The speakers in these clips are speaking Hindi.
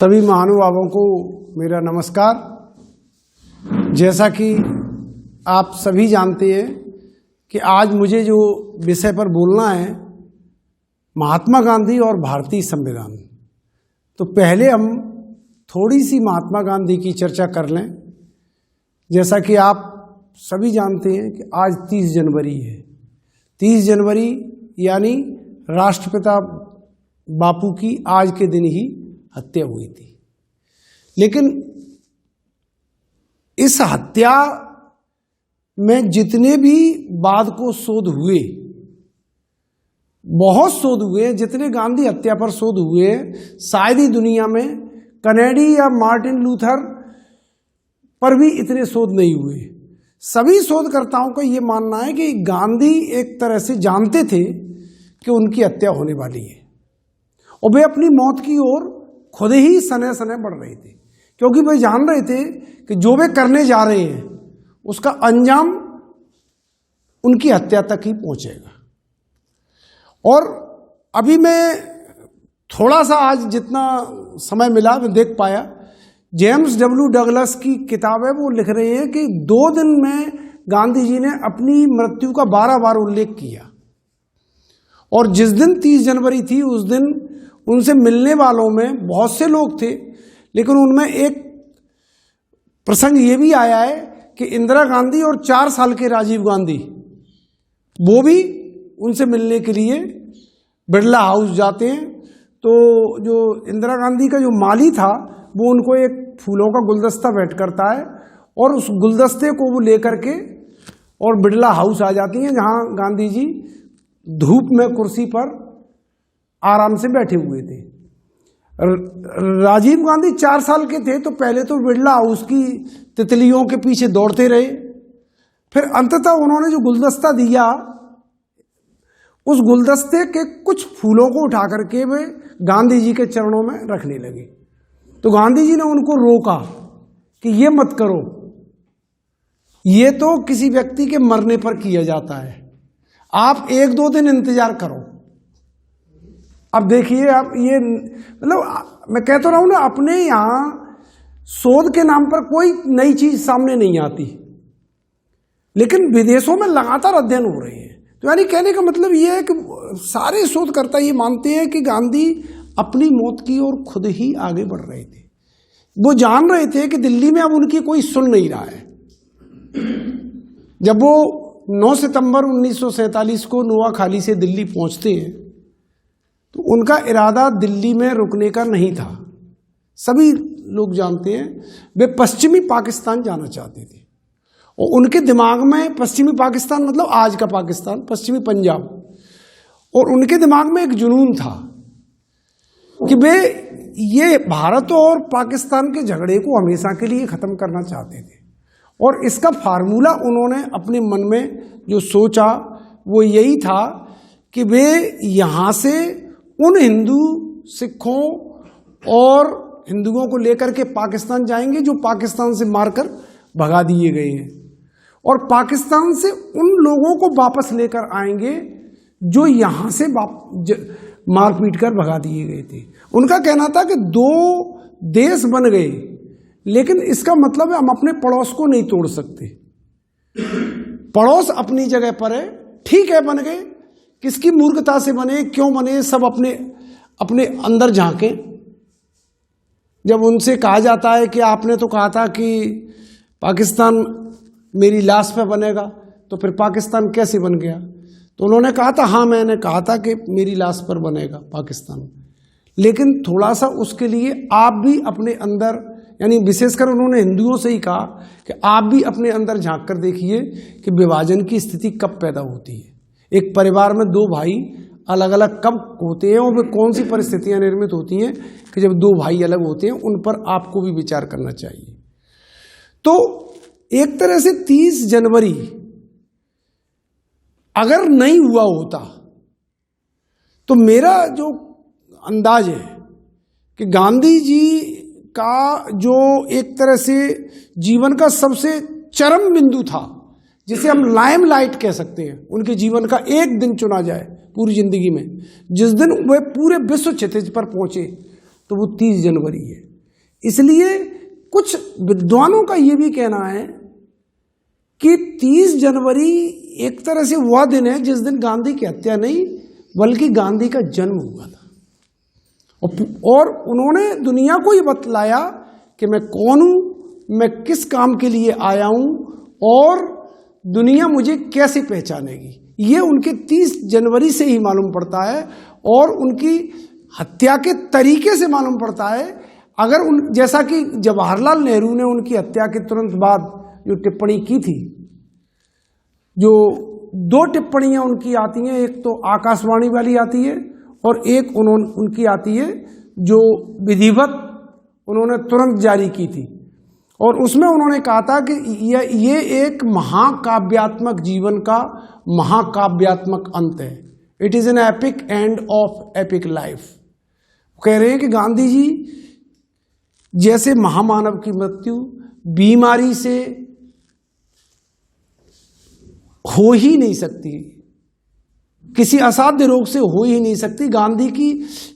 सभी महानुभावों को मेरा नमस्कार। जैसा कि आप सभी जानते हैं कि आज मुझे जो विषय पर बोलना है महात्मा गांधी और भारतीय संविधान, तो पहले हम थोड़ी सी महात्मा गांधी की चर्चा कर लें। जैसा कि आप सभी जानते हैं कि आज 30 जनवरी है। 30 जनवरी यानी राष्ट्रपिता बापू की आज के दिन ही हत्या हुई थी। लेकिन इस हत्या में जितने भी बाद को शोध हुए, बहुत शोध हुए, जितने गांधी हत्या पर शोध हुए, शायद ही दुनिया में कनेडी या मार्टिन लूथर पर भी इतने शोध नहीं हुए। सभी शोधकर्ताओं का यह मानना है कि गांधी एक तरह से जानते थे कि उनकी हत्या होने वाली है और वे अपनी मौत की ओर खुद ही सने सने बढ़ रहे थे, क्योंकि वे जान रहे थे कि जो वे करने जा रहे हैं उसका अंजाम उनकी हत्या तक ही पहुंचेगा। और अभी मैं थोड़ा सा आज जितना समय मिला मैं देख पाया, जेम्स डब्ल्यू डगलस की किताब है, वो लिख रहे हैं कि 2 दिन में गांधी जी ने अपनी मृत्यु का 12 बार उल्लेख किया। और जिस दिन 30 जनवरी थी उस दिन उनसे मिलने वालों में बहुत से लोग थे, लेकिन उनमें एक प्रसंग ये भी आया है कि इंदिरा गांधी और 4 साल के राजीव गांधी वो भी उनसे मिलने के लिए बिरला हाउस जाते हैं। तो जो इंदिरा गांधी का जो माली था वो उनको एक फूलों का गुलदस्ता भेंट करता है और उस गुलदस्ते को वो लेकर के और बिरला हाउस आ जाती हैं, जहां गांधी जी धूप में कुर्सी पर आराम से बैठे हुए थे। राजीव गांधी 4 साल के थे तो पहले तो बिरला हाउस की तितलियों के पीछे दौड़ते रहे, फिर अंततः उन्होंने जो गुलदस्ता दिया उस गुलदस्ते के कुछ फूलों को उठा करके वे गांधी जी के चरणों में रखने लगे। तो गांधी जी ने उनको रोका कि ये मत करो, ये तो किसी व्यक्ति के मरने पर किया जाता है, आप 1-2 दिन इंतजार करो। अब देखिए, आप ये मतलब मैं कह तो रहा हूं ना, अपने यहां शोध के नाम पर कोई नई चीज सामने नहीं आती, लेकिन विदेशों में लगातार अध्ययन हो रहे हैं। तो यानी कहने का मतलब ये है कि सारे शोधकर्ता ये मानते हैं कि गांधी अपनी मौत की ओर खुद ही आगे बढ़ रहे थे। वो जान रहे थे कि दिल्ली में अब उनकी कोई सुन नहीं रहा है। जब वो 9 सितंबर 1947 को नोआखाली से दिल्ली पहुंचते हैं तो उनका इरादा दिल्ली में रुकने का नहीं था। सभी लोग जानते हैं वे पश्चिमी पाकिस्तान जाना चाहते थे और उनके दिमाग में पश्चिमी पाकिस्तान मतलब आज का पाकिस्तान, पश्चिमी पंजाब, और उनके दिमाग में एक जुनून था कि वे ये भारत और पाकिस्तान के झगड़े को हमेशा के लिए खत्म करना चाहते थे। और इसका फार्मूला उन्होंने अपने मन में जो सोचा वो यही था कि वे यहां से उन हिंदू, सिखों और हिंदुओं को लेकर के पाकिस्तान जाएंगे जो पाकिस्तान से मारकर भगा दिए गए हैं, और पाकिस्तान से उन लोगों को वापस लेकर आएंगे जो यहां से मार पीट कर भगा दिए गए थे। उनका कहना था कि 2 देश बन गए, लेकिन इसका मतलब है हम अपने पड़ोस को नहीं तोड़ सकते। पड़ोस अपनी जगह पर है, ठीक है, बन गए, किसकी मूर्खता से बने, क्यों बने, सब अपने अपने अंदर झांके। जब उनसे कहा जाता है कि आपने तो कहा था कि पाकिस्तान मेरी लाश पे बनेगा, तो फिर पाकिस्तान कैसे बन गया? तो उन्होंने कहा था हाँ, मैंने कहा था कि मेरी लाश पर बनेगा पाकिस्तान, लेकिन थोड़ा सा उसके लिए आप भी अपने अंदर, यानी विशेषकर उन्होंने हिंदुओं से ही कहा कि आप भी अपने अंदर झांक कर देखिए कि विभाजन की स्थिति कब पैदा होती है। एक परिवार में 2 भाई अलग अलग कब होते हैं और वे कौन सी परिस्थितियां निर्मित होती हैं कि जब 2 भाई अलग होते हैं, उन पर आपको भी विचार करना चाहिए। तो एक तरह से 30 जनवरी अगर नहीं हुआ होता तो मेरा जो अंदाज है कि गांधी जी का जो एक तरह से जीवन का सबसे चरम बिंदु था, जिसे हम लाइमलाइट कह सकते हैं, उनके जीवन का एक दिन चुना जाए पूरी जिंदगी में, जिस दिन वे पूरे विश्व क्षितिज पर पहुंचे, तो वो 30 जनवरी है। इसलिए कुछ विद्वानों का ये भी कहना है कि 30 जनवरी एक तरह से वह दिन है जिस दिन गांधी की हत्या नहीं बल्कि गांधी का जन्म हुआ था। और उन्होंने दुनिया को ये बतलाया कि मैं कौन हूं, मैं किस काम के लिए आया हूं और दुनिया मुझे कैसे पहचानेगी। ये उनके 30 जनवरी से ही मालूम पड़ता है और उनकी हत्या के तरीके से मालूम पड़ता है। अगर जैसा कि जवाहरलाल नेहरू ने उनकी हत्या के तुरंत बाद जो टिप्पणी की थी, जो 2 टिप्पणियां उनकी आती हैं, एक तो आकाशवाणी वाली आती है और एक उनकी आती है जो विधिवत उन्होंने तुरंत जारी की थी। और उसमें उन्होंने कहा था कि ये एक महाकाव्यात्मक जीवन का महाकाव्यात्मक अंत है। It is an epic end of epic life. कह रहे हैं कि गांधी जी जैसे महामानव की मृत्यु बीमारी से हो ही नहीं सकती, किसी असाध्य रोग से हो ही नहीं सकती। गांधी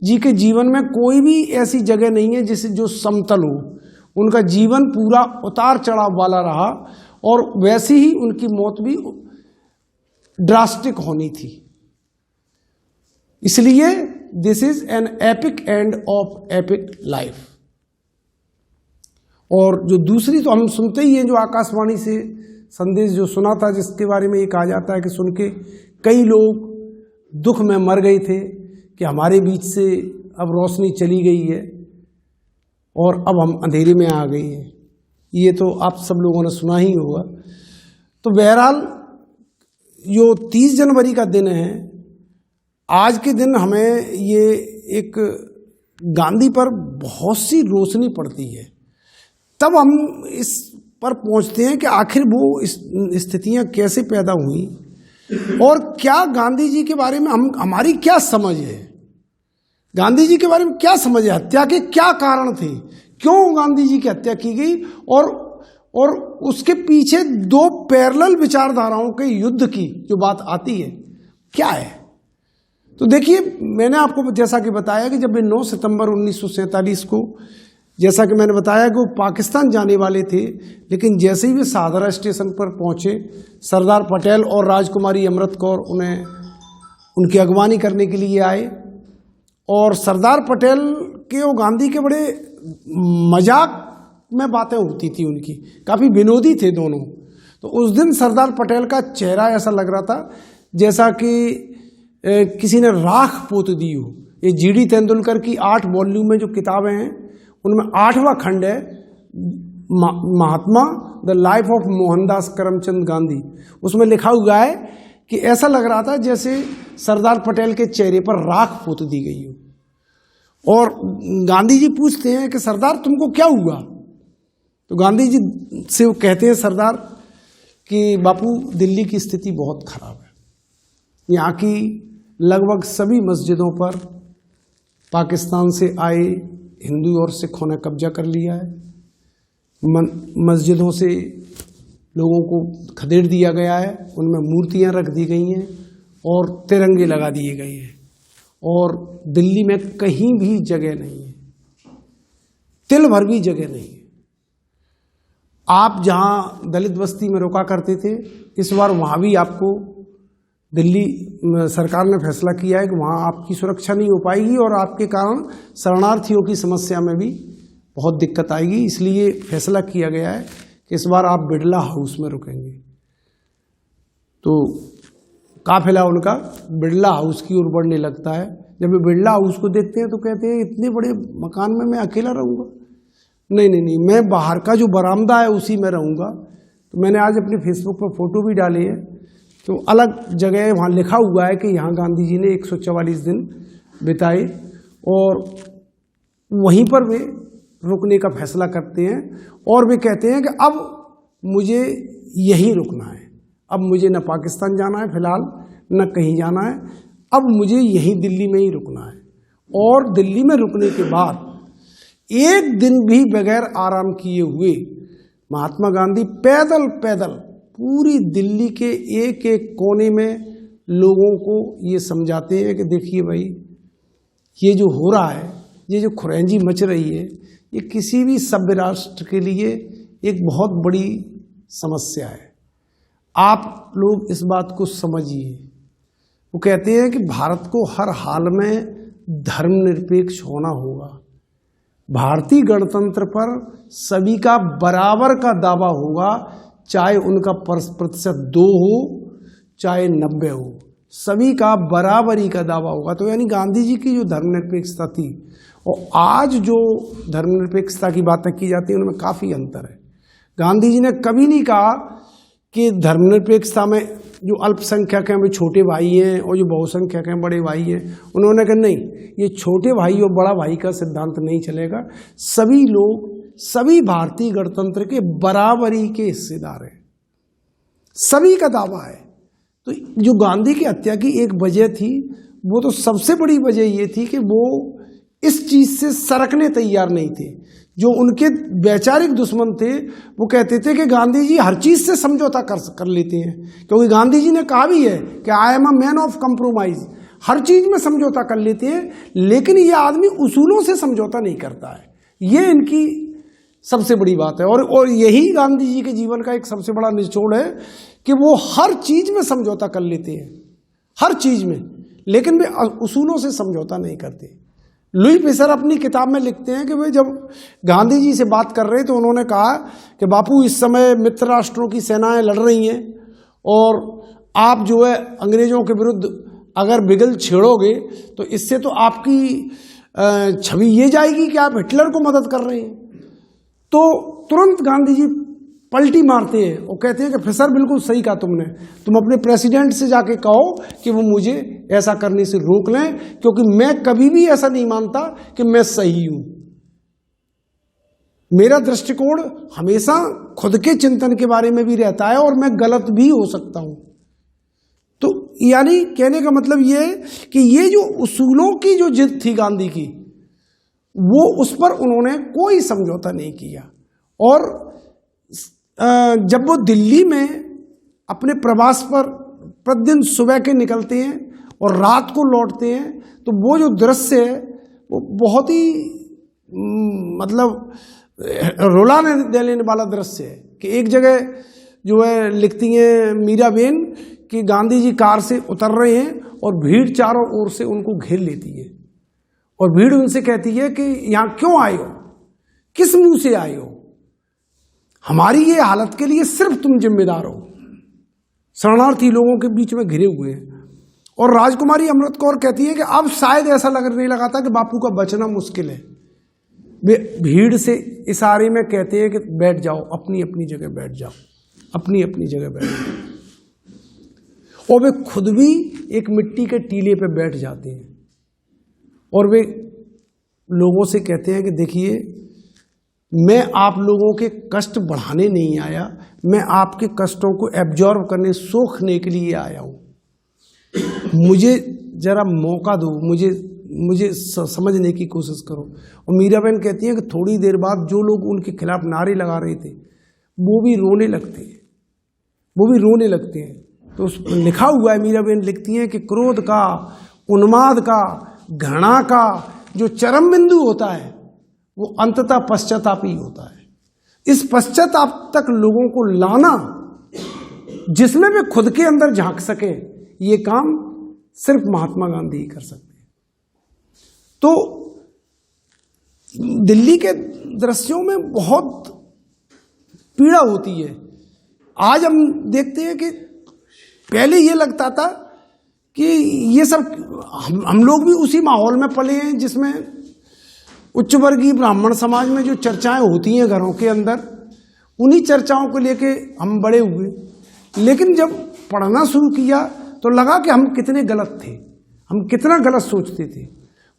जी के जीवन में कोई भी ऐसी जगह नहीं है जिसे जो समतल हो। उनका जीवन पूरा उतार चढ़ाव वाला रहा और वैसी ही उनकी मौत भी ड्रास्टिक होनी थी। इसलिए this is an epic end of epic life. और जो दूसरी तो हम सुनते ही हैं, जो आकाशवाणी से संदेश जो सुना था, जिसके बारे में ये कहा जाता है कि सुन के कई लोग दुख में मर गए थे कि हमारे बीच से अब रोशनी चली गई है और अब हम अंधेरे में आ गए हैं। ये तो आप सब लोगों ने सुना ही होगा। तो बहरहाल जो 30 जनवरी का दिन है, आज के दिन हमें ये एक गांधी पर बहुत सी रोशनी पड़ती है। तब हम इस पर पहुंचते हैं कि आखिर वो स्थितियां कैसे पैदा हुई और क्या गांधी जी के बारे में हमारी क्या समझ है, गांधी जी के बारे में क्या समझ है, हत्या के क्या कारण थे, क्यों गांधी जी की हत्या की गई और उसके पीछे 2 पैरेलल विचारधाराओं के युद्ध की जो बात आती है क्या है। तो देखिए, मैंने आपको जैसा कि बताया कि जब 9 सितंबर 1947 को, जैसा कि मैंने बताया कि वो पाकिस्तान जाने वाले थे, लेकिन जैसे ही वे सादरा स्टेशन पर पहुंचे, सरदार पटेल और राजकुमारी अमृत कौर उन्हें उनकी अगवानी करने के लिए आए और सरदार पटेल के और गांधी के बड़े मजाक में बातें होती थी उनकी, काफ़ी विनोदी थे दोनों। तो उस दिन सरदार पटेल का चेहरा ऐसा लग रहा था जैसा कि किसी ने राख पोत दी हो। ये जीडी तेंदुलकर की 8 वॉल्यूम में जो किताबें हैं उनमें 8वां खंड है Mahatma the life of Mohandas Karamchand Gandhi. उसमें लिखा हुआ है कि ऐसा लग रहा था जैसे सरदार पटेल के चेहरे पर राख पोत दी गई हो। और गांधी जी पूछते हैं कि सरदार तुमको क्या हुआ? तो गांधी जी से वो कहते हैं सरदार कि बापू दिल्ली की स्थिति बहुत खराब है, यहाँ की लगभग सभी मस्जिदों पर पाकिस्तान से आए हिंदू और सिखों ने कब्जा कर लिया है, मस्जिदों से लोगों को खदेड़ दिया गया है, उनमें मूर्तियां रख दी गई हैं और तिरंगे लगा दिए गए हैं और दिल्ली में कहीं भी जगह नहीं है, तिल भर भी जगह नहीं है। आप जहां दलित बस्ती में रुका करते थे, इस बार वहां भी आपको दिल्ली सरकार ने फैसला किया है कि वहाँ आपकी सुरक्षा नहीं हो पाएगी और आपके कारण शरणार्थियों की समस्या में भी बहुत दिक्कत आएगी। इसलिए फैसला किया गया है कि इस बार आप बिड़ला हाउस में रुकेंगे। तो काफिला उनका बिड़ला हाउस की ओर बढ़ने लगता है। जब वे बिड़ला हाउस को देखते हैं तो कहते हैं इतने बड़े मकान में मैं अकेला रहूँगा? नहीं, मैं बाहर का जो बरामदा है उसी में रहूँगा। तो मैंने आज अपने फेसबुक पर फोटो भी डाली है, तो अलग जगह वहाँ लिखा हुआ है कि यहाँ गांधी जी ने 144 दिन बिताए और वहीं पर वे रुकने का फैसला करते हैं और वे कहते हैं कि अब मुझे यहीं रुकना है, अब मुझे न पाकिस्तान जाना है फिलहाल, न कहीं जाना है, अब मुझे यहीं दिल्ली में ही रुकना है। और दिल्ली में रुकने के बाद एक दिन भी बगैर आराम किए हुए महात्मा गांधी पैदल पैदल पूरी दिल्ली के एक एक कोने में लोगों को ये समझाते हैं कि देखिए भाई, ये जो हो रहा है, ये जो खुरैंजी मच रही है, ये किसी भी सभ्य राष्ट्र के लिए एक बहुत बड़ी समस्या है। आप लोग इस बात को समझिए। वो कहते हैं कि भारत को हर हाल में धर्मनिरपेक्ष होना होगा। भारतीय गणतंत्र पर सभी का बराबर का दावा होगा, चाहे उनका प्रतिशत 2 हो चाहे 90 हो, सभी का बराबरी का दावा होगा। तो यानी गांधी जी की जो धर्मनिरपेक्षता थी और आज जो धर्मनिरपेक्षता की बातें की जाती हैं उनमें काफ़ी अंतर है। गांधी जी ने कभी नहीं कहा कि धर्मनिरपेक्षता में जो अल्पसंख्यक हैं वे छोटे भाई हैं और जो बहुसंख्यक हैं बड़े भाई हैं। उन्होंने कहा नहीं, ये छोटे भाई और बड़ा भाई का सिद्धांत नहीं चलेगा। सभी लोग, सभी भारतीय गणतंत्र के बराबरी के हिस्सेदार हैं, सभी का दावा है। तो जो गांधी की हत्या की एक वजह थी, वो तो सबसे बड़ी वजह ये थी कि वो इस चीज से सरकने तैयार नहीं थे। जो उनके वैचारिक दुश्मन थे वो कहते थे कि गांधी जी हर चीज से समझौता कर लेते हैं, क्योंकि गांधी जी ने कहा भी है कि I am a man of compromise, हर चीज में समझौता कर लेते हैं, लेकिन ये आदमी उसूलों से समझौता नहीं करता है। ये इनकी सबसे बड़ी बात है। और यही गांधी जी के जीवन का एक सबसे बड़ा निचोड़ है कि वो हर चीज में समझौता कर लेते हैं, हर चीज में, लेकिन वे उसूलों से समझौता नहीं करते। लुई फिशर अपनी किताब में लिखते हैं कि भाई जब गांधी जी से बात कर रहे तो उन्होंने कहा कि बापू इस समय मित्र राष्ट्रों की सेनाएं लड़ रही हैं और आप जो है अंग्रेजों के विरुद्ध अगर बिगल छेड़ोगे तो इससे तो आपकी छवि ये जाएगी कि आप हिटलर को मदद कर रहे हैं। तो तुरंत गांधी जी पलटी मारते हैं और कहते हैं कि फिशर बिल्कुल सही कहा तुमने, तुम अपने प्रेसिडेंट से जाके कहो कि वो मुझे ऐसा करने से रोक लें, क्योंकि मैं कभी भी ऐसा नहीं मानता कि मैं सही हूं। मेरा दृष्टिकोण हमेशा खुद के चिंतन के बारे में भी रहता है और मैं गलत भी हो सकता हूं। तो यानी कहने का मतलब ये कि ये जो उसूलों की जो जिद थी गांधी की, वो उस पर उन्होंने कोई समझौता नहीं किया। और जब वो दिल्ली में अपने प्रवास पर प्रतिदिन सुबह के निकलते हैं और रात को लौटते हैं, तो वो जो दृश्य है वो बहुत ही मतलब रुला देने वाला दृश्य है कि एक जगह जो है लिखती हैं मीराबेन कि गांधी जी कार से उतर रहे हैं और भीड़ चारों ओर से उनको घेर लेती है और भीड़ उनसे कहती है कि यहाँ क्यों आए हो, किस मुंह से आए हो, हमारी ये हालत के लिए सिर्फ तुम जिम्मेदार हो। शरणार्थी लोगों के बीच में घिरे हुए हैं। और राजकुमारी अमृत कौर कहती है कि अब शायद ऐसा लगने लगा था कि बापू का बचना मुश्किल है। वे भीड़ से इशारे में कहते हैं कि बैठ जाओ, अपनी अपनी जगह बैठ जाओ, अपनी अपनी जगह बैठ जाओ। और वे खुद भी एक मिट्टी के टीले पे बैठ जाते हैं और वे लोगों से कहते हैं कि देखिए, मैं आप लोगों के कष्ट बढ़ाने नहीं आया, मैं आपके कष्टों को एब्जॉर्ब करने, सोखने के लिए आया हूं। मुझे जरा मौका दो, मुझे समझने की कोशिश करो। और मीराबेन कहती हैं कि थोड़ी देर बाद जो लोग उनके खिलाफ नारे लगा रहे थे वो भी रोने लगते हैं, तो उस लिखा हुआ है, मीराबेन लिखती हैं कि क्रोध का, उन्माद का, घृणा का जो चरम बिंदु होता है वो अंततः पश्चाताप ही होता है। इस पश्चाताप तक लोगों को लाना, जिसमें वे खुद के अंदर झांक सके, ये काम सिर्फ महात्मा गांधी ही कर सकते हैं। तो दिल्ली के दृश्यों में बहुत पीड़ा होती है। आज हम देखते हैं कि पहले ये लगता था कि ये सब हम लोग भी उसी माहौल में पले हैं जिसमें उच्च वर्गीय ब्राह्मण समाज में जो चर्चाएं होती हैं घरों के अंदर, उन्हीं चर्चाओं को लेके हम बड़े हुए। लेकिन जब पढ़ना शुरू किया तो लगा कि हम कितने गलत थे, हम कितना गलत सोचते थे।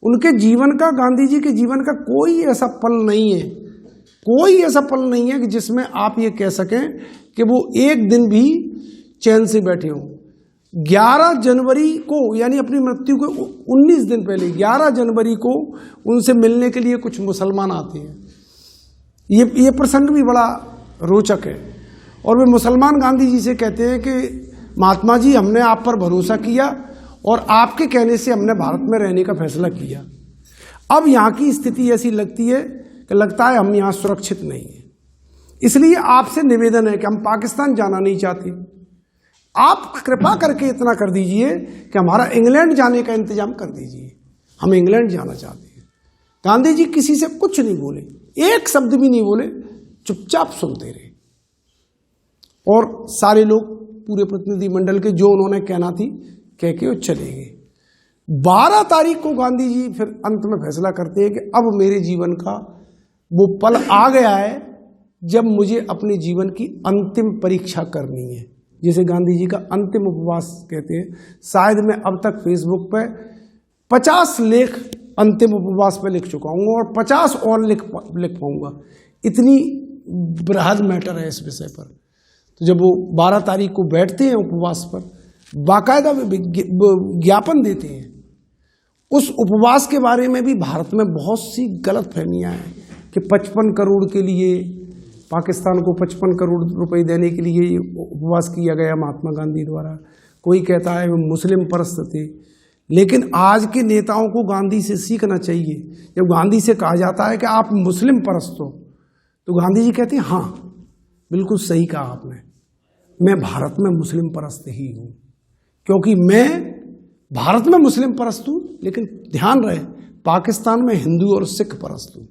उनके जीवन का, गांधी जी के जीवन का कोई ऐसा पल नहीं है कि जिसमें आप ये कह सकें कि वो एक दिन भी चैन से बैठे हों। 11 जनवरी को, यानी अपनी मृत्यु को 19 दिन पहले 11 जनवरी को उनसे मिलने के लिए कुछ मुसलमान आते हैं। ये प्रसंग भी बड़ा रोचक है। और वे मुसलमान गांधी जी से कहते हैं कि महात्मा जी, हमने आप पर भरोसा किया और आपके कहने से हमने भारत में रहने का फैसला किया। अब यहाँ की स्थिति ऐसी लगती है कि लगता है हम यहाँ सुरक्षित नहीं हैं। इसलिए आपसे निवेदन है कि हम पाकिस्तान जाना नहीं चाहते, आप कृपा करके इतना कर दीजिए कि हमारा इंग्लैंड जाने का इंतजाम कर दीजिए, हम इंग्लैंड जाना चाहते हैं। गांधी जी किसी से कुछ नहीं बोले, एक शब्द भी नहीं बोले, चुपचाप सुनते रहे और सारे लोग पूरे प्रतिनिधिमंडल के जो उन्होंने कहना थी कह के वो चले गए। 12 तारीख को गांधी जी फिर अंत में फैसला करते हैं कि अब मेरे जीवन का वो पल आ गया है जब मुझे अपने जीवन की अंतिम परीक्षा करनी है, जिसे गांधी जी का अंतिम उपवास कहते हैं। शायद मैं अब तक फेसबुक पे 50 लेख अंतिम उपवास पे लिख चुका हूँ और 50 और लिख पाऊंगा, इतनी बृहद मैटर है इस विषय पर। तो जब वो 12 तारीख को बैठते हैं उपवास पर, बाकायदा ज्ञापन देते हैं। उस उपवास के बारे में भी भारत में बहुत सी गलत फहमियाँ हैं कि 55 करोड़ के लिए, पाकिस्तान को 55 करोड़ रुपए देने के लिए ये उपवास किया गया महात्मा गांधी द्वारा। कोई कहता है वो मुस्लिम परस्त थे, लेकिन आज के नेताओं को गांधी से सीखना चाहिए। जब गांधी से कहा जाता है कि आप मुस्लिम परस्त हो, तो गांधी जी कहते हैं हाँ बिल्कुल सही कहा आपने, मैं भारत में मुस्लिम परस्त ही हूँ, क्योंकि मैं भारत में मुस्लिम परस्त हूँ, लेकिन ध्यान रहे पाकिस्तान में हिंदू और सिख परस्त हूँ।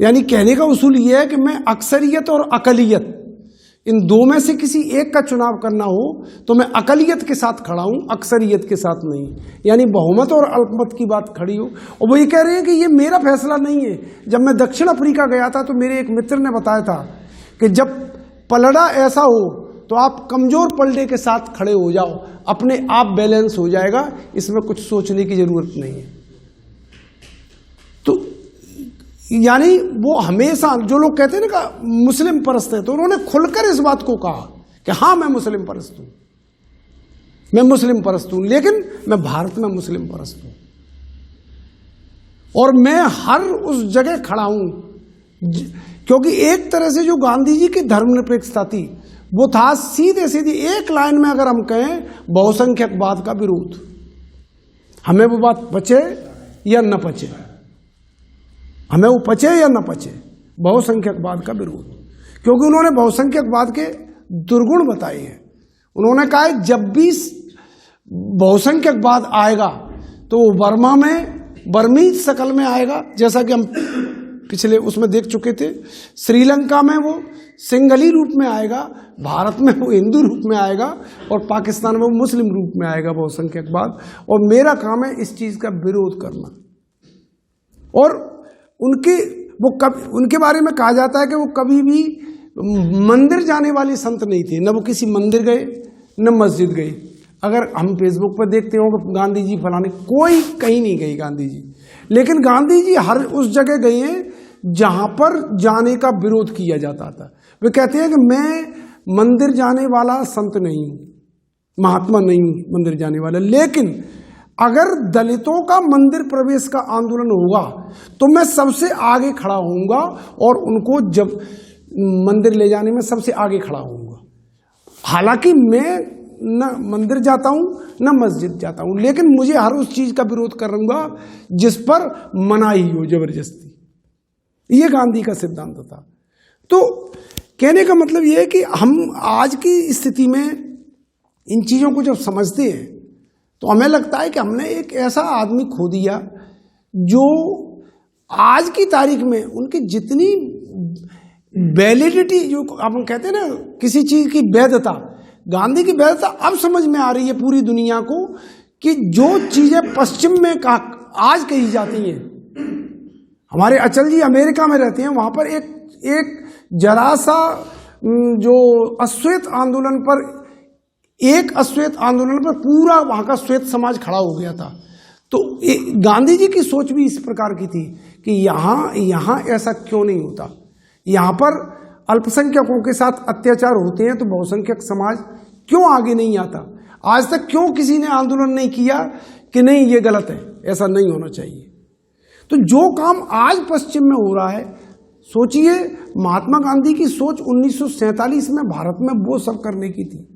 यानी कहने का उसूल यह है कि मैं अक्सरियत और अकलियत, इन दो में से किसी एक का चुनाव करना हो तो मैं अकलियत के साथ खड़ा हूं, अक्सरियत के साथ नहीं। यानी बहुमत और अल्पमत की बात खड़ी हो। और वो ये कह रहे हैं कि ये मेरा फैसला नहीं है। जब मैं दक्षिण अफ्रीका गया था तो मेरे एक मित्र ने बताया था कि जब पलड़ा ऐसा हो तो आप कमजोर पलड़े के साथ खड़े हो जाओ, अपने आप बैलेंस हो जाएगा, इसमें कुछ सोचने की जरूरत नहीं है। तो यानी वो हमेशा, जो लोग कहते हैं ना कि मुस्लिम परस्त है, तो उन्होंने खुलकर इस बात को कहा कि हाँ मैं मुस्लिम परस्त हूं, मैं मुस्लिम परस्त हूं, लेकिन मैं भारत में मुस्लिम परस्त हूं और मैं हर उस जगह खड़ा हूं। क्योंकि एक तरह से जो गांधी जी की धर्मनिरपेक्षता थी वो था सीधे सीधे एक लाइन में अगर हम कहें बहुसंख्यकवाद का विरोध। हमें वो बात पचे या न पचे, हमें वो पचे या न पचे, बहुसंख्यकवाद का विरोध। क्योंकि उन्होंने बहुसंख्यकवाद के दुर्गुण बताए हैं। उन्होंने कहा है जब भी बहुसंख्यकवाद आएगा तो वो बर्मा में बर्मी शकल में आएगा, जैसा कि हम पिछले उसमें देख चुके थे। श्रीलंका में वो सिंगली रूप में आएगा, भारत में वो हिंदू रूप में आएगा और पाकिस्तान में वो मुस्लिम रूप में आएगा बहुसंख्यकवाद। और मेरा काम है इस चीज का विरोध करना। और उनके बारे में कहा जाता है कि वो कभी भी मंदिर जाने वाले संत नहीं थे, न वो किसी मंदिर गए न मस्जिद गए। अगर हम फेसबुक पर देखते हो कि गांधी जी फलाने, कोई कहीं नहीं गई गांधी जी, लेकिन गांधी जी हर उस जगह गए हैं जहां पर जाने का विरोध किया जाता था। वे कहते हैं कि मैं मंदिर जाने वाला संत नहीं हूं, महात्मा नहीं हूं मंदिर जाने वाला, लेकिन अगर दलितों का मंदिर प्रवेश का आंदोलन होगा तो मैं सबसे आगे खड़ा होऊंगा और उनको जब मंदिर ले जाने में सबसे आगे खड़ा होऊंगा। हालांकि मैं न मंदिर जाता हूं न मस्जिद जाता हूं, लेकिन मुझे हर उस चीज का विरोध करूंगा जिस पर मनाही हो जबरदस्ती। ये गांधी का सिद्धांत था। तो कहने का मतलब यह है कि हम आज की स्थिति में इन चीजों को जब समझते हैं तो हमें लगता है कि हमने एक ऐसा आदमी खो दिया जो आज की तारीख में उनकी जितनी वैलिडिटी, जो हम कहते हैं ना किसी चीज की वैधता, गांधी की वैधता अब समझ में आ रही है पूरी दुनिया को कि जो चीजें पश्चिम में आज कही जाती हैं। हमारे अचल जी अमेरिका में रहते हैं, वहां पर एक जरा सा जो अश्वेत आंदोलन पर, एक अश्वेत आंदोलन पर पूरा वहां का श्वेत समाज खड़ा हो गया था। तो गांधी जी की सोच भी इस प्रकार की थी कि यहां ऐसा क्यों नहीं होता, यहां पर अल्पसंख्यकों के साथ अत्याचार होते हैं तो बहुसंख्यक समाज क्यों आगे नहीं आता। आज तक क्यों किसी ने आंदोलन नहीं किया कि नहीं ये गलत है, ऐसा नहीं होना चाहिए। तो जो काम आज पश्चिम में हो रहा है, सोचिए महात्मा गांधी की सोच 1947 में भारत में वो सब करने की थी।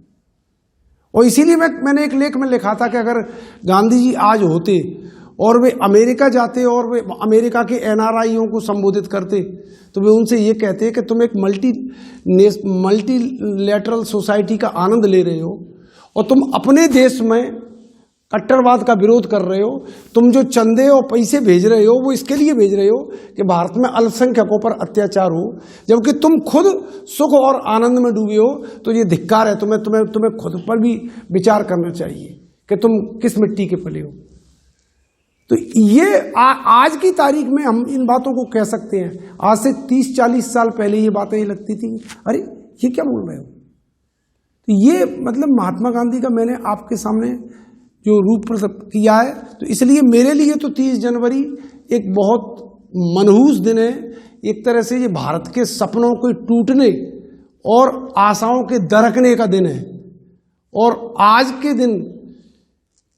और इसीलिए मैंने एक लेख में लिखा था कि अगर गांधी जी आज होते और वे अमेरिका जाते और वे अमेरिका के एनआरआईओं को संबोधित करते, तो वे उनसे ये कहते कि तुम एक मल्टीलैटरल सोसाइटी का आनंद ले रहे हो और तुम अपने देश में कट्टरवाद का विरोध कर रहे हो, तुम जो चंदे और पैसे भेज रहे हो वो इसके लिए भेज रहे हो कि भारत में अल्पसंख्यकों पर अत्याचार हो, जबकि तुम खुद सुख और आनंद में डूबे हो। तो ये धिक्कार है, तुम्हें खुद पर भी विचार करना चाहिए कि तुम किस मिट्टी के पले हो। तो ये आज की तारीख में हम इन बातों को कह सकते हैं। आज से 30-40 साल पहले ये बातें लगती थी, अरे ये क्या बोल रहे हो। तो ये मतलब महात्मा गांधी का मैंने आपके सामने जो रूप प्रस्तुत किया है, तो इसलिए मेरे लिए तो 30 जनवरी एक बहुत मनहूस दिन है। एक तरह से ये भारत के सपनों के टूटने और आशाओं के दरकने का दिन है। और आज के दिन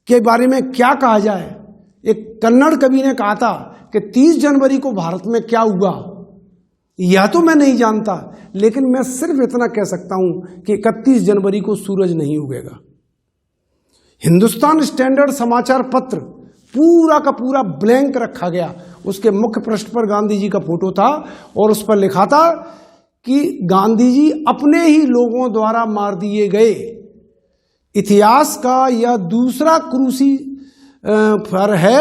के बारे में क्या कहा जाए, एक कन्नड़ कवि ने कहा था कि 30 जनवरी को भारत में क्या हुआ यह तो मैं नहीं जानता, लेकिन मैं सिर्फ इतना कह सकता हूं कि 31 जनवरी को सूरज नहीं उगेगा। हिंदुस्तान स्टैंडर्ड समाचार पत्र पूरा का पूरा ब्लैंक रखा गया। उसके मुख्य पृष्ठ पर गांधी जी का फोटो था और उस पर लिखा था कि गांधी जी अपने ही लोगों द्वारा मार दिए गए। इतिहास का यह दूसरा क्रूसी फर है।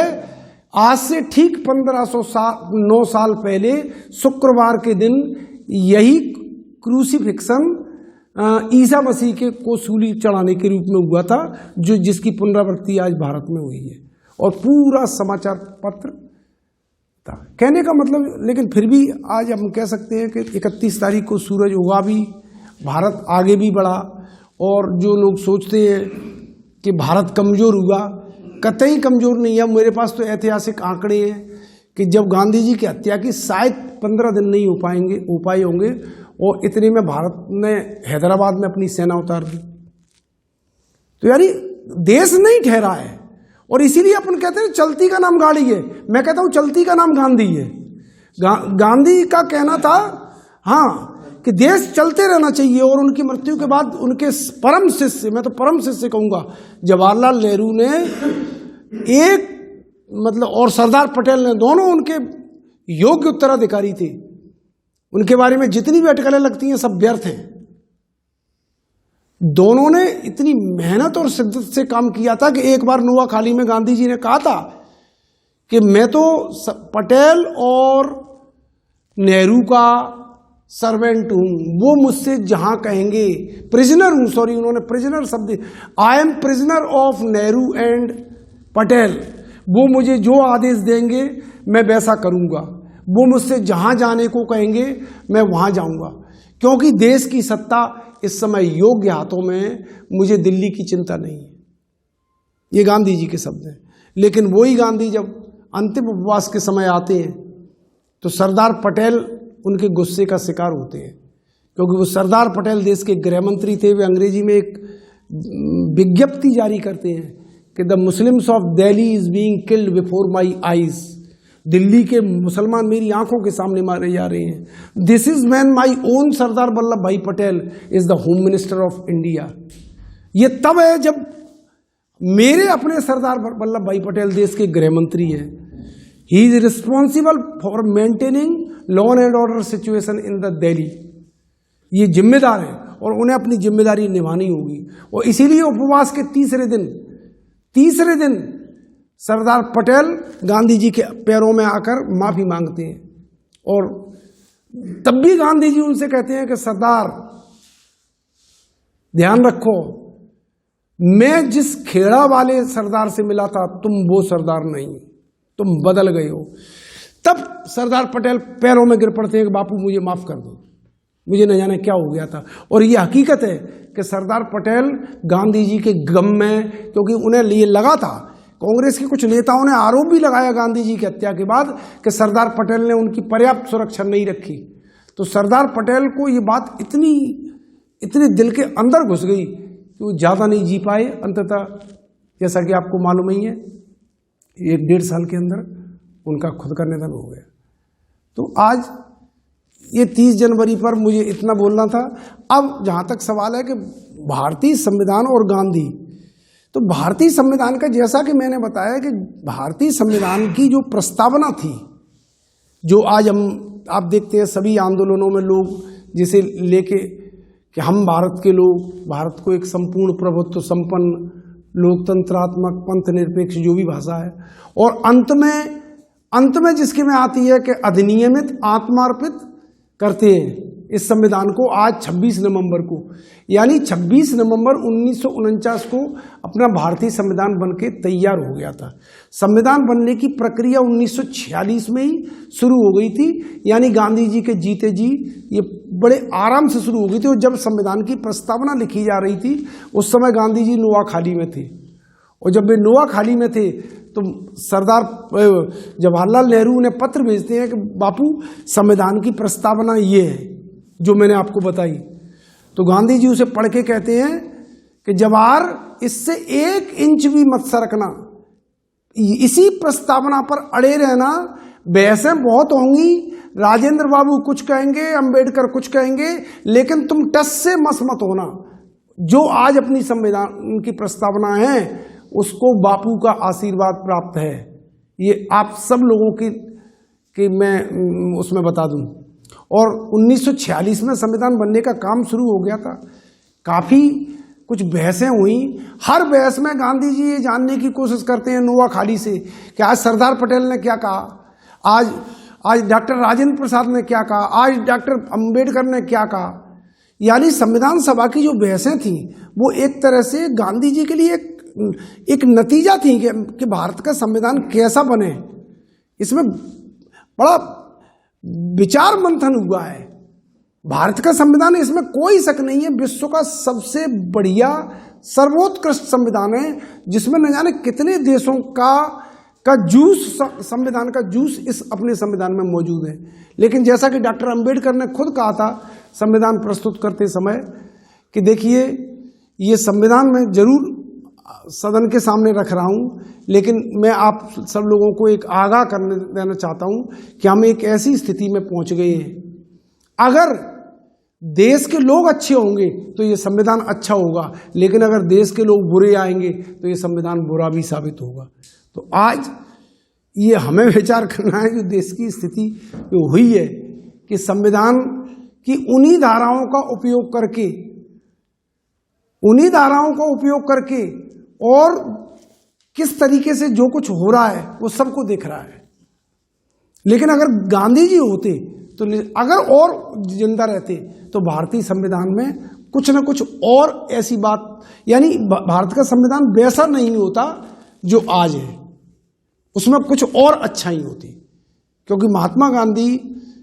आज से ठीक 1509 साल पहले शुक्रवार के दिन यही क्रूसीफिक्शन ईसा मसीह के को सूली चढ़ाने के रूप में हुआ था, जो जिसकी पुनरावृत्ति आज भारत में हुई है। और पूरा समाचार पत्र था। कहने का मतलब, लेकिन फिर भी आज हम कह सकते हैं कि 31 तारीख को सूरज उगा भी, भारत आगे भी बढ़ा। और जो लोग सोचते हैं कि भारत कमजोर हुआ, कतई कमजोर नहीं है। मेरे पास तो ऐतिहासिक आंकड़े हैं कि जब गांधी जी की हत्या की शायद 15 दिन नहीं हो पाए होंगे, और इतने में भारत ने हैदराबाद में अपनी सेना उतार दी। तो यानी देश नहीं ठहरा है। और इसीलिए अपन कहते हैं चलती का नाम गाड़ी है, मैं कहता हूं चलती का नाम गांधी है। गांधी का कहना था हाँ कि देश चलते रहना चाहिए। और उनकी मृत्यु के बाद उनके परम शिष्य, मैं तो परम शिष्य कहूंगा, जवाहरलाल नेहरू ने एक मतलब, और सरदार पटेल ने, दोनों उनके योग्य उत्तराधिकारी थे। उनके बारे में जितनी भी अटकलें लगती हैं सब व्यर्थ हैं। दोनों ने इतनी मेहनत और शिद्दत से काम किया था कि एक बार नुआखाली में गांधी जी ने कहा था कि मैं तो पटेल और नेहरू का सर्वेंट हूं, वो मुझसे जहां कहेंगे, प्रिजनर हूं, सॉरी उन्होंने प्रिजनर शब्द, I am prisoner of Nehru and Patel, वो मुझे जो आदेश देंगे मैं वैसा करूंगा, वो मुझसे जहां जाने को कहेंगे मैं वहां जाऊंगा, क्योंकि देश की सत्ता इस समय योग्य हाथों में है, मुझे दिल्ली की चिंता नहीं है। ये गांधी जी के शब्द हैं। लेकिन वही गांधी जब अंतिम उपवास के समय आते हैं तो सरदार पटेल उनके गुस्से का शिकार होते हैं, क्योंकि वो सरदार पटेल देश के गृह मंत्री थे। वे अंग्रेजी में एक विज्ञप्ति जारी करते हैं कि the Muslims of Delhi is being killed before my eyes, Delhi के मुसलमान मेरी आंखों के सामने मारे जा रहे हैं। This is when my own Sardar Vallabh Bhai Patel is the home minister of India. ये तब है जब मेरे अपने सरदार वल्लभ भाई पटेल देश के गृह मंत्री हैं। He is responsible for maintaining law and order situation in the Delhi. ये जिम्मेदार है और उन्हें अपनी जिम्मेदारी निभानी होगी। और इसीलिए उपवास के तीसरे दिन सरदार पटेल गांधी जी के पैरों में आकर माफी मांगते हैं। और तब भी गांधी जी उनसे कहते हैं कि सरदार ध्यान रखो, मैं जिस खेड़ा वाले सरदार से मिला था तुम वो सरदार नहीं, तुम बदल गए हो। तब सरदार पटेल पैरों में गिर पड़ते हैं कि बापू मुझे माफ कर दो, मुझे न जाने क्या हो गया था। और ये हकीकत है कि सरदार पटेल गांधी जी के गम में, क्योंकि उन्हें ये लगा था, कांग्रेस के कुछ नेताओं ने आरोप भी लगाया गांधी जी की हत्या के बाद कि सरदार पटेल ने उनकी पर्याप्त सुरक्षा नहीं रखी। तो सरदार पटेल को ये बात इतनी दिल के अंदर घुस गई कि वो ज़्यादा नहीं जी पाए। अंततः जैसा कि आपको मालूम ही है, 1-1.5 साल के अंदर उनका खुद का निधन हो गया। तो आज ये 30 जनवरी पर मुझे इतना बोलना था। अब जहाँ तक सवाल है कि भारतीय संविधान और गांधी, तो तो भारतीय संविधान का, जैसा कि मैंने बताया कि भारतीय संविधान की जो प्रस्तावना थी, जो आज आप देखते हैं सभी आंदोलनों में लोग जिसे लेके कि हम भारत के लोग, भारत को एक संपूर्ण प्रभुत्व संपन्न लोकतंत्रात्मक पंथ निरपेक्ष जो भी भाषा है, और अंत में जिसके में आती है कि अधिनियमित आत्मार्पित करते हैं इस संविधान को आज 26 नवंबर को, यानी 26 नवंबर 1949 को अपना भारतीय संविधान बनके तैयार हो गया था। संविधान बनने की प्रक्रिया 1946 में ही शुरू हो गई थी, यानी गांधी जी के जीते जी ये बड़े आराम से शुरू हो गई थी। और जब संविधान की प्रस्तावना लिखी जा रही थी उस समय गांधी जी नोआखाली में थे, और जब वे नोआखाली में थे तो सरदार जवाहरलाल नेहरू उन्हें पत्र भेजते हैं कि बापू संविधान की प्रस्तावना ये है जो मैंने आपको बताई। तो गांधी जी उसे पढ़ के कहते हैं कि जवाहर, इससे 1 इंच भी मत सरकना, इसी प्रस्तावना पर अड़े रहना, बहसें बहुत होंगी, राजेंद्र बाबू कुछ कहेंगे, अंबेडकर कुछ कहेंगे, लेकिन तुम टस से मस मत होना। जो आज अपनी संविधान की प्रस्तावना है उसको बापू का आशीर्वाद प्राप्त है, ये आप सब लोगों की मैं उसमें बता दूं। और 1946 में संविधान बनने का काम शुरू हो गया था। काफ़ी कुछ बहसें हुई। हर बहस में गांधी जी ये जानने की कोशिश करते हैं नोआखाली से कि आज सरदार पटेल ने क्या कहा, आज डॉक्टर राजेंद्र प्रसाद ने क्या कहा, आज डॉक्टर अंबेडकर ने क्या कहा। यानी संविधान सभा की जो बहसें थीं वो एक तरह से गांधी जी के लिए एक नतीजा थी कि भारत का संविधान कैसा बने। इसमें बड़ा विचार मंथन हुआ है। भारत का संविधान, इसमें कोई शक नहीं है, विश्व का सबसे बढ़िया सर्वोत्कृष्ट संविधान है, जिसमें न जाने कितने देशों का जूस, संविधान का जूस इस अपने संविधान में मौजूद है। लेकिन जैसा कि डॉक्टर अंबेडकर ने खुद कहा था संविधान प्रस्तुत करते समय कि देखिए ये संविधान में जरूर सदन के सामने रख रहा हूं, लेकिन मैं आप सब लोगों को एक आगाह करने देना चाहता हूं कि हम एक ऐसी स्थिति में पहुंच गए हैं, अगर देश के लोग अच्छे होंगे तो ये संविधान अच्छा होगा, लेकिन अगर देश के लोग बुरे आएंगे तो ये संविधान बुरा भी साबित होगा। तो आज ये हमें विचार करना है जो देश की स्थिति जो हुई है कि संविधान की उन्हीं धाराओं का उपयोग करके और किस तरीके से जो कुछ हो रहा है वो सबको दिख रहा है। लेकिन अगर गांधी जी होते तो, अगर और जिंदा रहते तो भारतीय संविधान में कुछ न कुछ और ऐसी बात, यानी भारत का संविधान वैसा नहीं होता जो आज है, उसमें कुछ और अच्छाई होती। क्योंकि महात्मा गांधी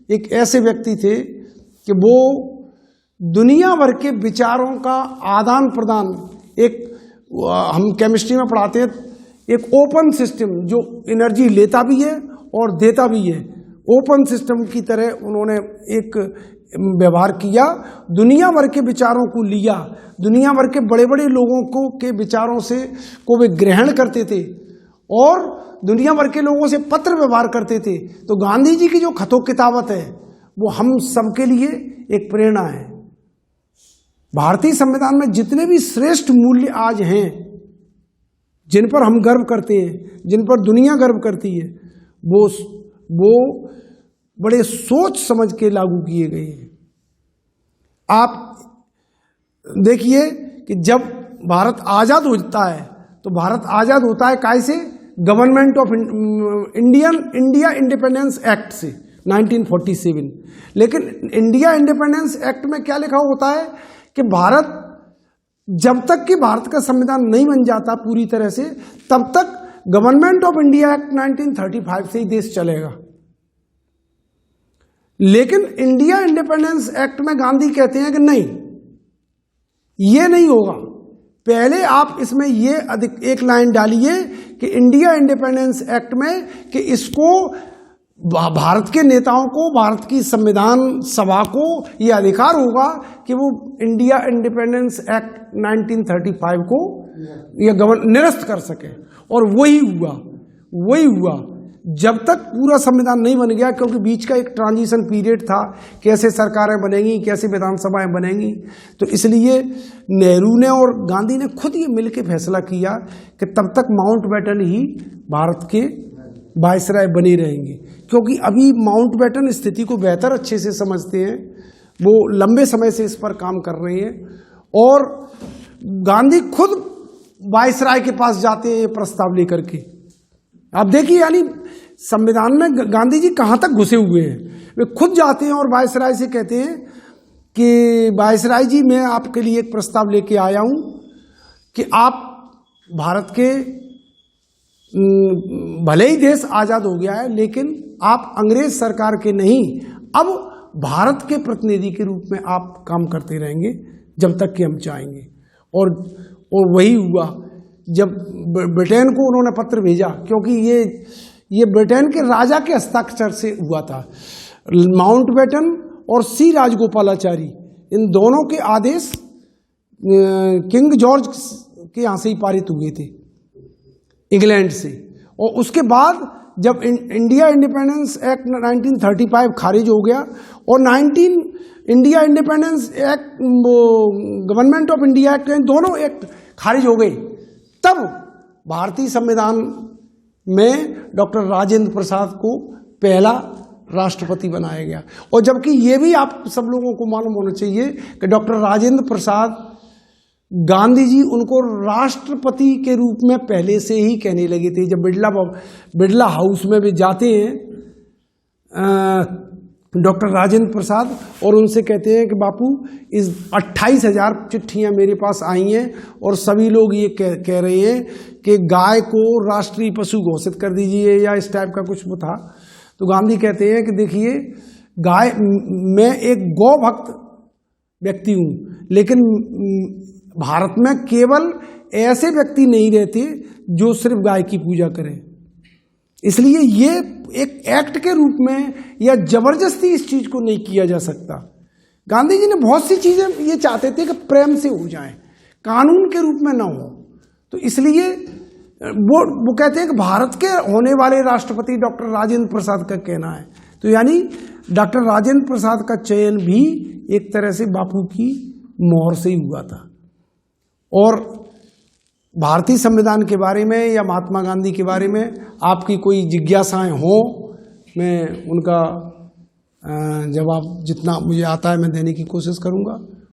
एक ऐसे व्यक्ति थे कि वो दुनिया भर के विचारों का आदान प्रदान, एक हम केमिस्ट्री में पढ़ाते हैं, एक ओपन सिस्टम जो एनर्जी लेता भी है और देता भी है, ओपन सिस्टम की तरह उन्होंने एक व्यवहार किया। दुनिया भर के विचारों को लिया, दुनिया भर के बड़े बड़े लोगों को के विचारों से को वे ग्रहण करते थे और दुनिया भर के लोगों से पत्र व्यवहार करते थे। तो गांधी जी की जो खतो किताबत है वो हम सबके लिए एक प्रेरणा है। भारतीय संविधान में जितने भी श्रेष्ठ मूल्य आज हैं, जिन पर हम गर्व करते हैं, जिन पर दुनिया गर्व करती है, वो बड़े सोच समझ के लागू किए गए हैं। आप देखिए कि जब भारत आजाद होता है तो भारत आजाद होता है कैसे? Government of India independence act से 1947। लेकिन इंडिया इंडिपेंडेंस एक्ट में क्या लिखा होता है कि भारत, जब तक कि भारत का संविधान नहीं बन जाता पूरी तरह से, तब तक गवर्नमेंट ऑफ इंडिया एक्ट 1935 से ही देश चलेगा। लेकिन इंडिया इंडिपेंडेंस एक्ट में गांधी कहते हैं कि नहीं, ये नहीं होगा। पहले आप इसमें ये एक लाइन डालिए कि इंडिया इंडिपेंडेंस एक्ट में कि इसको भारत के नेताओं को, भारत की संविधान सभा को यह अधिकार होगा कि वो इंडिया इंडिपेंडेंस एक्ट 1935 को यह निरस्त कर सके। और वही हुआ। जब तक पूरा संविधान नहीं बन गया, क्योंकि बीच का एक ट्रांजिशन पीरियड था, कैसे सरकारें बनेंगी, कैसे विधानसभाएं बनेंगी, तो इसलिए नेहरू ने और गांधी ने खुद ये मिलकर फैसला किया कि तब तक माउंटबेटन ही भारत के वायसराय बने रहेंगे, क्योंकि अभी माउंटबेटन स्थिति को बेहतर अच्छे से समझते हैं, वो लंबे समय से इस पर काम कर रहे हैं। और गांधी खुद वायसराय के पास जाते हैं ये प्रस्ताव लेकर के। आप देखिए, यानी संविधान में गांधी जी कहाँ तक घुसे हुए हैं। वे खुद जाते हैं और वायसराय से कहते हैं कि वायसराय जी, मैं आपके लिए एक प्रस्ताव लेके आया हूँ कि आप भारत के भले ही देश आज़ाद हो गया है, लेकिन आप अंग्रेज सरकार के नहीं, अब भारत के प्रतिनिधि के रूप में आप काम करते रहेंगे जब तक कि हम चाहेंगे। और वही हुआ जब ब्रिटेन को उन्होंने पत्र भेजा, क्योंकि ये ब्रिटेन के राजा के हस्ताक्षर से हुआ था। माउंटबेटन और सी राजगोपालाचारी, इन दोनों के आदेश किंग जॉर्ज के यहाँ से ही पारित हुए थे, इंग्लैंड से। और उसके बाद जब इंडिया इंडिपेंडेंस एक्ट 1935 खारिज हो गया और India independence act, government of India act, दोनों एक्ट खारिज हो गए, तब भारतीय संविधान में डॉक्टर राजेंद्र प्रसाद को पहला राष्ट्रपति बनाया गया। और जबकि ये भी आप सब लोगों को मालूम होना चाहिए कि डॉक्टर राजेंद्र प्रसाद, गांधी जी उनको राष्ट्रपति के रूप में पहले से ही कहने लगे थे। जब बिड़ला हाउस में भी जाते हैं डॉक्टर राजेंद्र प्रसाद और उनसे कहते हैं कि बापू, इस 28,000 चिट्ठियां मेरे पास आई हैं और सभी लोग ये कह रहे हैं कि गाय को राष्ट्रीय पशु घोषित कर दीजिए, या इस टाइप का कुछ वो था। तो गांधी कहते हैं कि देखिए, गाय, मैं एक गौ भक्त व्यक्ति हूँ, लेकिन भारत में केवल ऐसे व्यक्ति नहीं रहते जो सिर्फ गाय की पूजा करें, इसलिए ये एक एक्ट के रूप में या जबरदस्ती इस चीज को नहीं किया जा सकता। गांधी जी ने बहुत सी चीजें ये चाहते थे कि प्रेम से हो जाए, कानून के रूप में ना हो। तो इसलिए वो कहते हैं कि भारत के होने वाले राष्ट्रपति डॉक्टर राजेंद्र प्रसाद का कहना है। तो यानी डॉक्टर राजेंद्र प्रसाद का चयन भी एक तरह से बापू की मोहर से ही हुआ था। और भारतीय संविधान के बारे में या महात्मा गांधी के बारे में आपकी कोई जिज्ञासाएं हो, मैं उनका जवाब जितना मुझे आता है मैं देने की कोशिश करूंगा।